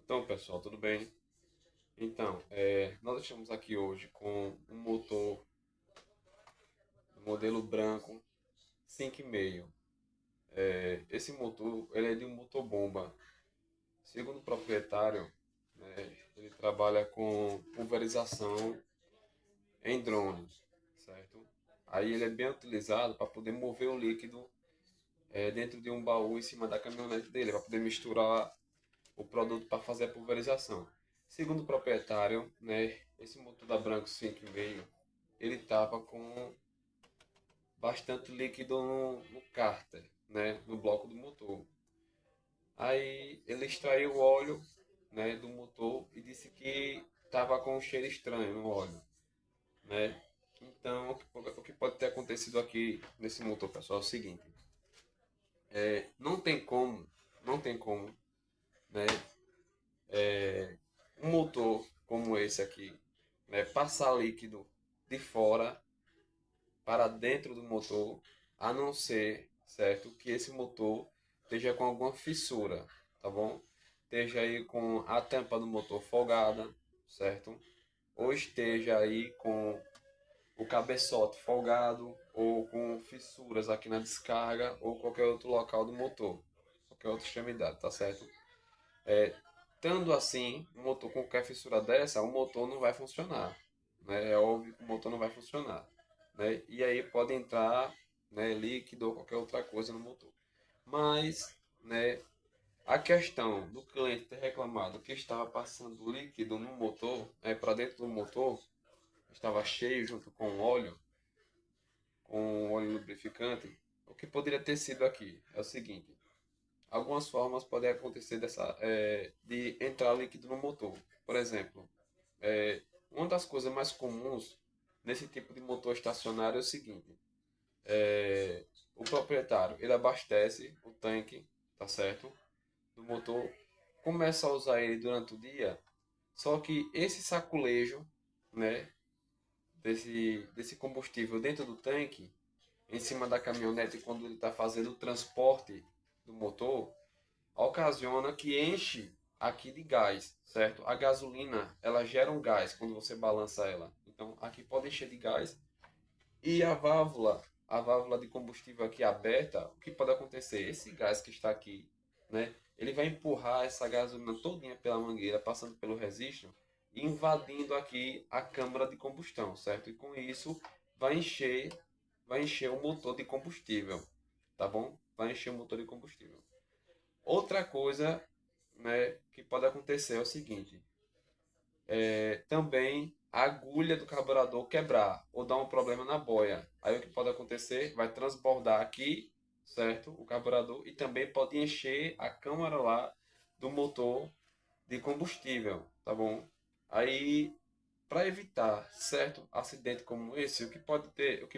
Então, pessoal, tudo bem? Então, nós estamos aqui hoje com um motor modelo branco 5,5. Esse motor, ele é de um motor bomba. Segundo o proprietário, né, ele trabalha com pulverização em drone, certo? Aí ele é bem utilizado para poder mover o líquido dentro de um baú em cima da caminhonete dele, para poder misturar o produto para fazer a pulverização. Segundo o proprietário, né, esse motor da Branco 5,5 ele estava com bastante líquido no cárter, né, no bloco do motor. Aí ele extraiu o óleo, né, do motor e disse que estava com um cheiro estranho no óleo, né? Então, o que pode ter acontecido aqui nesse motor, pessoal, é o seguinte: não tem como, não tem como, né, um motor como esse aqui, né, passar líquido de fora para dentro do motor, a não ser, certo, que esse motor esteja com alguma fissura, tá bom? Esteja aí com a tampa do motor folgada, certo? Ou esteja aí com o cabeçote folgado, ou com fissuras aqui na descarga, ou qualquer outro local do motor, qualquer outra extremidade, tá certo? Estando assim, um motor com qualquer fissura dessa, o motor não vai funcionar, né? É óbvio que o motor não vai funcionar, né? E aí pode entrar, né, líquido ou qualquer outra coisa no motor. Mas, né, a questão do cliente ter reclamado que estava passando líquido no motor, para dentro do motor, estava cheio junto com óleo lubrificante, o que poderia ter sido aqui é o seguinte: algumas formas podem acontecer de entrar líquido no motor. Por exemplo, uma das coisas mais comuns nesse tipo de motor estacionário é o seguinte: o proprietário ele abastece o tanque, tá certo, do motor, começa a usar ele durante o dia, só que esse saculejo, né, desse combustível dentro do tanque, em cima da caminhonete quando ele está fazendo o transporte do motor, ocasiona que enche aqui de gás, certo? A gasolina, ela gera um gás quando você balança ela. Então, aqui pode encher de gás e a válvula de combustível aqui aberta, o que pode acontecer? Esse gás que está aqui, né? Ele vai empurrar essa gasolina todinha pela mangueira, passando pelo resistor, e invadindo aqui a câmara de combustão, certo? E com isso vai encher o motor de combustível, tá bom? Vai encher o motor de combustível. Outra coisa, né, que pode acontecer é o seguinte: também a agulha do carburador quebrar ou dar um problema na boia. Aí o que pode acontecer? Vai transbordar aqui, certo? O carburador e também pode encher a câmara lá do motor de combustível, tá bom? Aí, para evitar certo acidente como esse, o que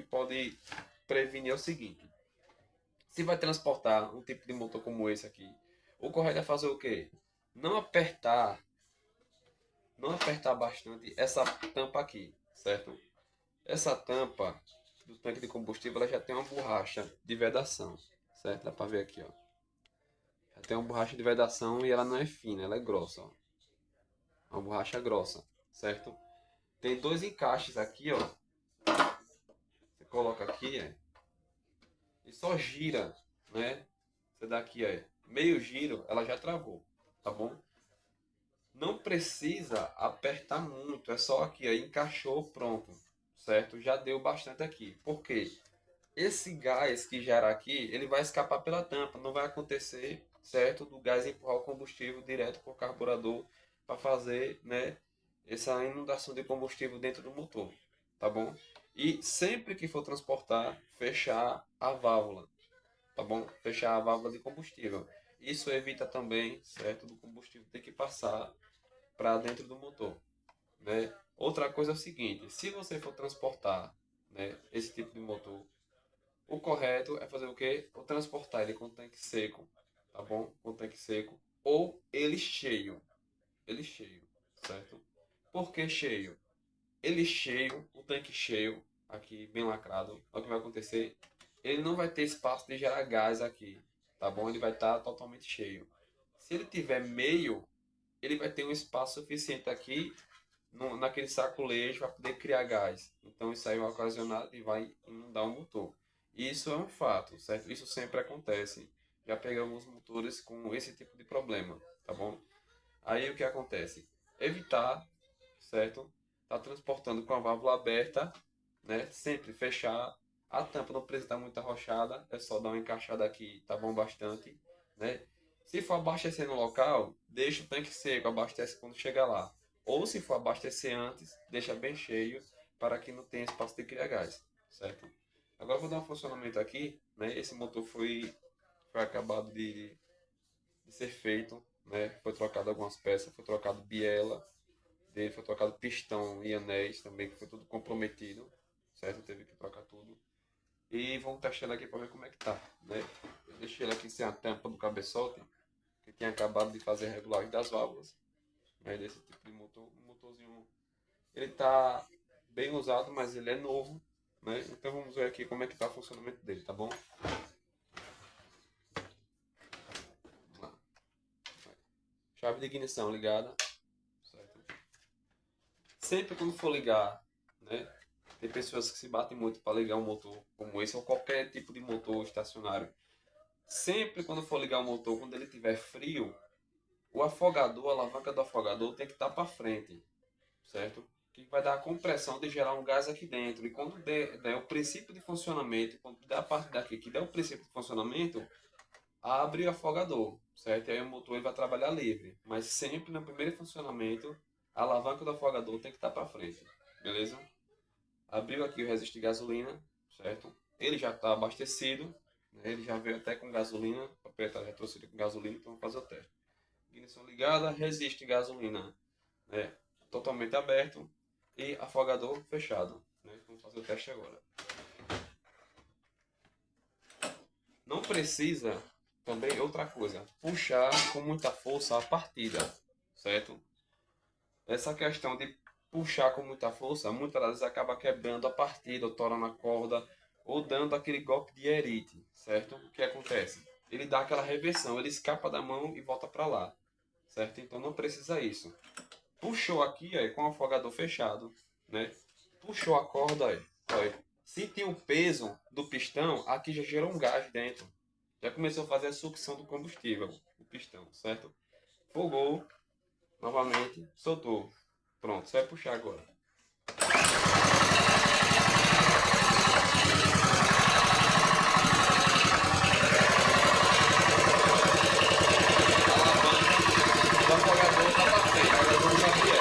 pode prevenir é o seguinte: se vai transportar um tipo de motor como esse aqui, o correto é fazer o quê? Não apertar, não apertar bastante essa tampa aqui, certo? Essa tampa do tanque de combustível ela já tem uma borracha de vedação, certo? Dá para ver aqui, ó. Já tem uma borracha de vedação e ela não é fina, ela é grossa, ó. Uma borracha grossa, certo? Tem dois encaixes aqui, ó. Você coloca aqui, e só gira, né? Você dá aqui, ó, meio giro, ela já travou, tá bom? Não precisa apertar muito, é só aqui, ó, encaixou, pronto, certo? Já deu bastante aqui. Por quê? Esse gás que gera aqui, ele vai escapar pela tampa, não vai acontecer, certo? Do gás empurrar o combustível direto para o carburador para fazer, né, essa inundação de combustível dentro do motor, tá bom? E sempre que for transportar, fechar a válvula, tá bom? Fechar a válvula de combustível. Isso evita também, certo, do combustível ter que passar para dentro do motor, né? Outra coisa é o seguinte: se você for transportar, né, esse tipo de motor, o correto é fazer o quê? O transportar ele com tanque seco, tá bom? Com tanque seco ou ele cheio, certo? Por que cheio? Ele cheio, o tanque cheio, aqui bem lacrado, é o que vai acontecer. Ele não vai ter espaço de gerar gás aqui, tá bom? Ele vai estar totalmente cheio. Se ele tiver meio, ele vai ter um espaço suficiente aqui naquele sacolejo para poder criar gás. Então isso aí vai ocasionar e vai inundar o motor. Isso é um fato, certo? Isso sempre acontece. Já pegamos motores com esse tipo de problema, tá bom? Aí o que acontece? Evitar, certo? Tá transportando com a válvula aberta, né? Sempre fechar. A tampa não precisa estar muito arrochada, é só dar uma encaixada aqui, tá bom bastante, né? Se for abastecer no local, deixa o tanque seco, abastece quando chegar lá. Ou se for abastecer antes, deixa bem cheio para que não tenha espaço de criar gás, certo? Agora eu vou dar um funcionamento aqui, né? Esse motor foi acabado de ser feito, né? Foi trocado algumas peças, foi trocado biela dele, foi trocado pistão e anéis também, que foi tudo comprometido, certo? Teve que trocar tudo. E vamos testar ele aqui para ver como é que tá, né? Eu deixei ele aqui sem a tampa do cabeçote, que tinha acabado de fazer a regulagem das válvulas, né? Desse tipo de motor, um motorzinho. Ele tá bem usado, mas ele é novo, né? Então vamos ver aqui como é que tá o funcionamento dele, tá bom? Vamos lá. Chave de ignição ligada, certo? Sempre quando for ligar, né? Tem pessoas que se batem muito para ligar um motor como esse ou qualquer tipo de motor estacionário. Sempre quando for ligar o motor, quando ele estiver frio, o afogador, a alavanca do afogador tem que estar para frente, certo? Que vai dar a compressão de gerar um gás aqui dentro. E quando der o princípio de funcionamento, quando der a parte daqui que der o princípio de funcionamento, abre o afogador, certo? E aí o motor ele vai trabalhar livre. Mas sempre no primeiro funcionamento, a alavanca do afogador tem que estar para frente, beleza? Abriu aqui o resistor de gasolina, certo? Ele já está abastecido, né? Ele já veio até com gasolina, o proprietário já trouxe ele com gasolina, então vamos fazer o teste. Ignição ligada, resiste de gasolina, né? Totalmente aberto e afogador fechado, né? Vamos fazer o teste agora. Não precisa, também outra coisa, puxar com muita força a partida, certo? Essa questão de puxar com muita força, muitas vezes acaba quebrando a partida, ou torando a corda, ou dando aquele golpe de erite, certo? O que acontece? Ele dá aquela reversão, ele escapa da mão e volta para lá, certo? Então não precisa isso. Puxou aqui, ó, com o afogador fechado, né? Puxou a corda, ó, sentiu o peso do pistão, aqui já gerou um gás dentro. Já começou a fazer a sucção do combustível, o pistão, certo? Fogou, novamente, soltou. Pronto, você vai puxar agora. A alavanca do afogador está para frente, agora vamos abrir.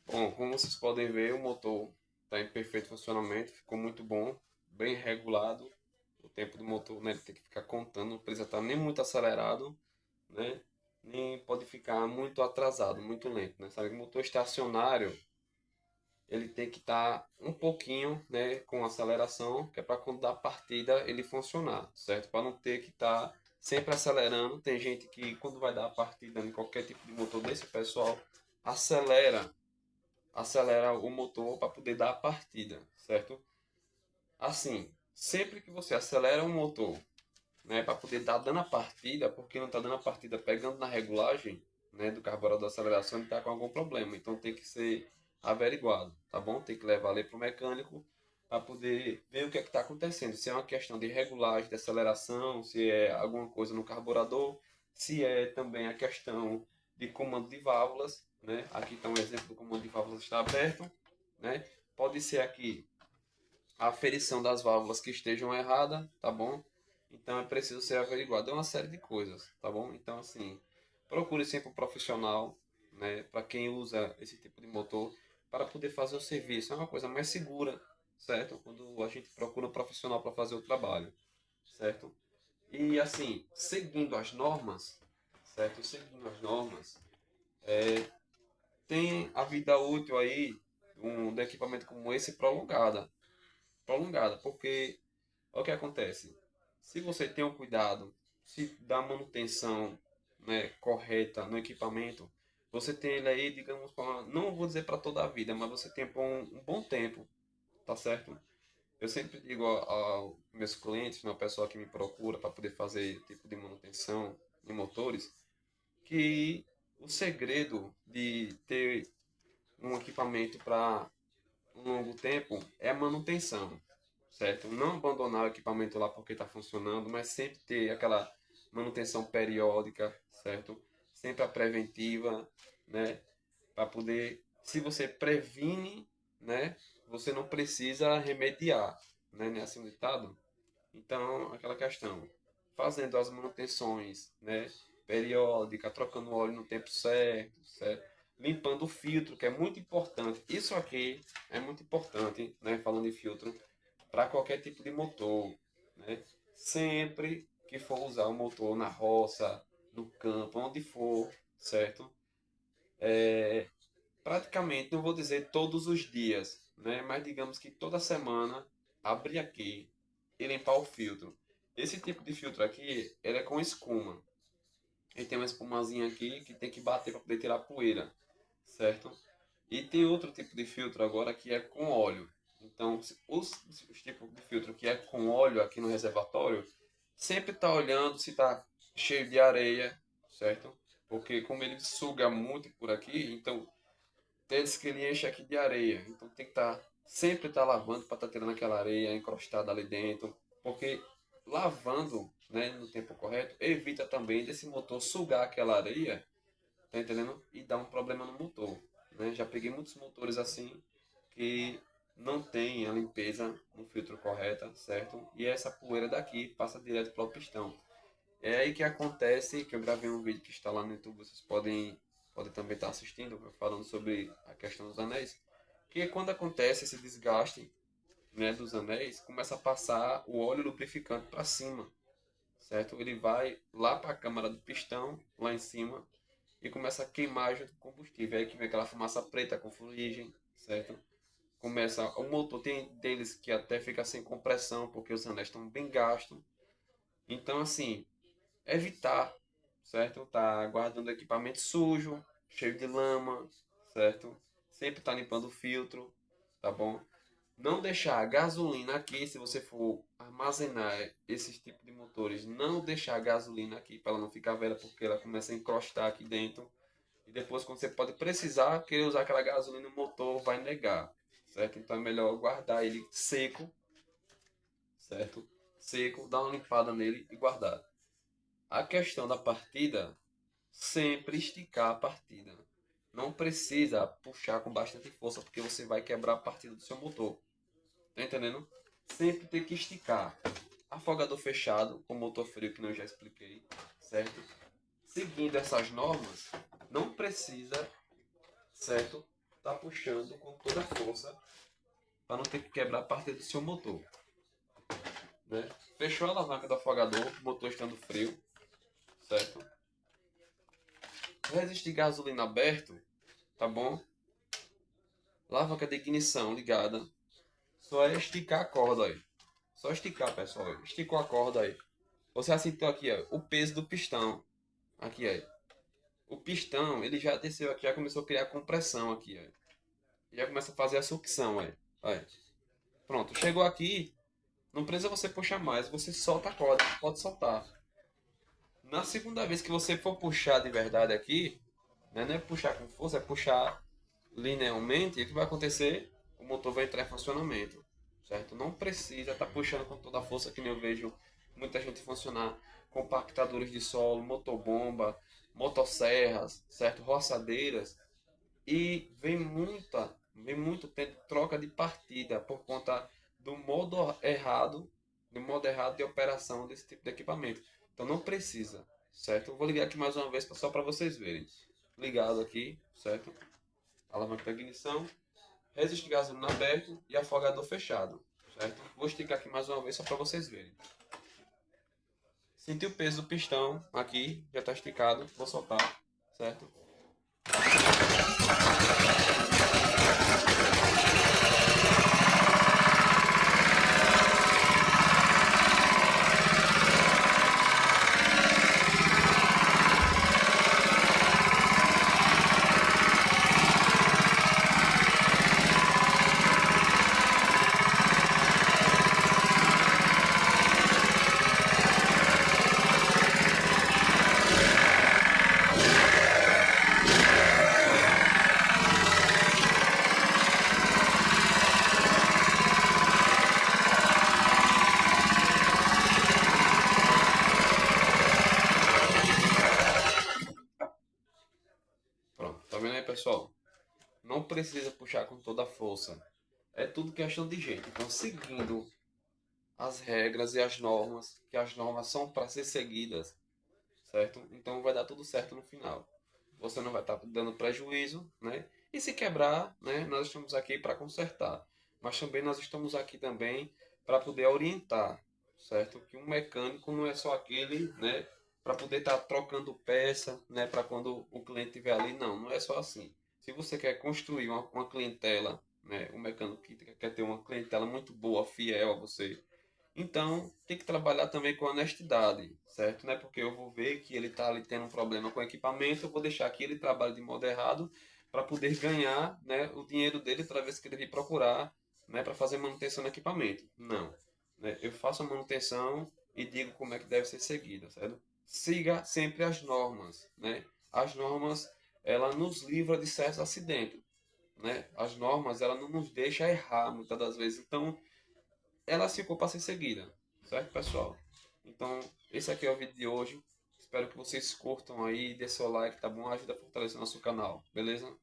Bom, como vocês podem ver, o motor está em perfeito funcionamento, ficou muito bom, bem regulado. O tempo do motor, né, ele tem que ficar contando, não precisa estar nem muito acelerado, né, nem pode ficar muito atrasado, muito lento, né? Sabe, o motor estacionário, ele tem que estar um pouquinho, né, com aceleração, que é para quando dá a partida ele funcionar, certo? Para não ter que estar sempre acelerando. Tem gente que quando vai dar a partida em qualquer tipo de motor desse, pessoal acelera, acelera o motor para poder dar a partida, certo? Assim, sempre que você acelera o motor, né, para poder dar dando a partida, porque não está dando a partida pegando na regulagem, né, do carburador da aceleração, ele está com algum problema. Então tem que ser averiguado, tá bom? Tem que levar ali para o mecânico para poder ver o que é que está acontecendo. Se é uma questão de regulagem de aceleração, se é alguma coisa no carburador, se é também a questão de comando de válvulas, né? Aqui está um exemplo do comando de válvulas está aberto, né? Pode ser aqui a aferição das válvulas que estejam erradas, tá bom? Então é preciso ser averiguado. É uma série de coisas, tá bom? Então, assim, procure sempre um profissional, né, para quem usa esse tipo de motor, para poder fazer o serviço. É uma coisa mais segura, certo? Quando a gente procura um profissional para fazer o trabalho, certo? E, assim, seguindo as normas, certo? Seguindo as normas, tem a vida útil aí de um equipamento como esse prolongada. Prolongada, porque olha o que acontece. Se você tem um cuidado, se dá manutenção, né, correta no equipamento, você tem ele aí, digamos, não vou dizer para toda a vida, mas você tem por um bom tempo, tá certo? Eu sempre digo aos meus clientes, né, o pessoal que me procura para poder fazer tipo de manutenção em motores, que o segredo de ter um equipamento para um longo tempo é a manutenção, certo? Não abandonar o equipamento lá porque está funcionando, mas sempre ter aquela manutenção periódica, certo? Sempre a preventiva, né? Para poder, se você previne, né? Você não precisa remediar, né? Não é assim o ditado? Então, aquela questão, fazendo as manutenções, né? Periódica, trocando o óleo no tempo certo, certo? Limpando o filtro, que é muito importante. Isso aqui é muito importante, né? Falando de filtro, para qualquer tipo de motor, né? Sempre que for usar o motor na roça, no campo, onde for, certo? Praticamente, não vou dizer todos os dias, né? Mas digamos que toda semana abrir aqui e limpar o filtro. Esse tipo de filtro aqui, ele é com espuma. Ele tem uma espumazinha aqui que tem que bater para poder tirar a poeira, certo? E tem outro tipo de filtro agora que é com óleo. Então, os tipos de filtro que é com óleo aqui no reservatório, sempre está olhando se está cheio de areia, certo? Porque como ele suga muito por aqui, então tênis que ele enche aqui de areia. Então tem que estar sempre estar lavando para estar tirando aquela areia encrostada ali dentro, porque lavando, né, no tempo correto, evita também desse motor sugar aquela areia, tá entendendo? E dar um problema no motor, né? Já peguei muitos motores assim que não tem a limpeza no filtro correta, certo? E essa poeira daqui passa direto para o pistão. É aí que acontece que eu gravei um vídeo que está lá no YouTube, vocês podem também estar assistindo, falando sobre a questão dos anéis. Que quando acontece esse desgaste, né, dos anéis, começa a passar o óleo lubrificante para cima, certo? Ele vai lá para a câmara do pistão, lá em cima, e começa a queimar junto com o combustível. É aí que vem aquela fumaça preta com fuligem, certo? Começa, o motor tem deles que até fica sem compressão, porque os anéis estão bem gastos. Então, assim, evitar, certo? Tá guardando equipamento sujo, cheio de lama, certo? Sempre tá limpando o filtro, tá bom? Não deixar a gasolina aqui, se você for armazenar esses tipos de motores, não deixar a gasolina aqui para ela não ficar velha, porque ela começa a encrostar aqui dentro. E depois, quando você pode precisar, querer usar aquela gasolina, o motor vai negar, certo? Então é melhor guardar ele seco, certo? Seco, dar uma limpada nele e guardar. A questão da partida, sempre esticar a partida. Não precisa puxar com bastante força, porque você vai quebrar a partida do seu motor. Tá entendendo? Sempre tem que esticar. Afogador fechado, com motor frio, que eu já expliquei, certo? Seguindo essas normas, não precisa, certo? Tá puxando com toda a força para não ter que quebrar a partida do seu motor, né? Fechou a alavanca do afogador, motor estando frio, certo? Resistor de gasolina aberto, tá bom? Alavanca de ignição ligada. Só é esticar a corda aí. Só esticar, pessoal. Esticou a corda aí. Você assentou aqui, ó, o peso do pistão. Aqui, ó. O pistão, ele já desceu aqui, já começou a criar compressão aqui, ó. Já começa a fazer a sucção, ó. Ó. Pronto, chegou aqui, não precisa você puxar mais, você solta a corda, pode soltar. Na segunda vez que você for puxar de verdade aqui, né, não é puxar com força, é puxar linearmente, o que vai acontecer? O motor vai entrar em funcionamento, certo? Não precisa estar puxando com toda a força, que nem eu vejo muita gente funcionar, compactadores de solo, motobomba, motosserras, certo? Roçadeiras, e vem muito tendo troca de partida por conta do modo errado de operação desse tipo de equipamento. Então não precisa, certo? Eu vou ligar aqui mais uma vez só para vocês verem. Ligado aqui, certo? Alavanca de ignição, resistor de gasolina aberto e afogador fechado, certo? Vou esticar aqui mais uma vez só para vocês verem. Senti o peso do pistão aqui, já está esticado, vou soltar, certo? Pronto, tá vendo aí, pessoal? Não precisa puxar com toda a força. É tudo questão de jeito. Então, seguindo as regras e as normas, que as normas são para ser seguidas, certo? Então vai dar tudo certo no final. Você não vai estar dando prejuízo, né? E se quebrar, né, nós estamos aqui para consertar. Mas também nós estamos aqui também para poder orientar, certo? Que um mecânico não é só aquele, né, para poder estar trocando peça, né, para quando o cliente estiver ali, não, não é só assim. Se você quer construir uma clientela, né, um mecânico que quer ter uma clientela muito boa, fiel a você, então, tem que trabalhar também com honestidade, certo? Não é porque eu vou ver que ele está ali tendo um problema com o equipamento, eu vou deixar que ele trabalhe de modo errado para poder ganhar, né, o dinheiro dele toda vez que ele vir procurar, né, para fazer manutenção no equipamento. Não. Né? Eu faço a manutenção e digo como é que deve ser seguida, certo? Siga sempre as normas, né? As normas, ela nos livra de certos acidentes, né? As normas, ela não nos deixa errar muitas das vezes. Então, ela ficou para ser seguida, certo, pessoal? Então, esse aqui é o vídeo de hoje. Espero que vocês curtam aí, dê seu like, tá bom? Ajuda a fortalecer nosso canal, beleza?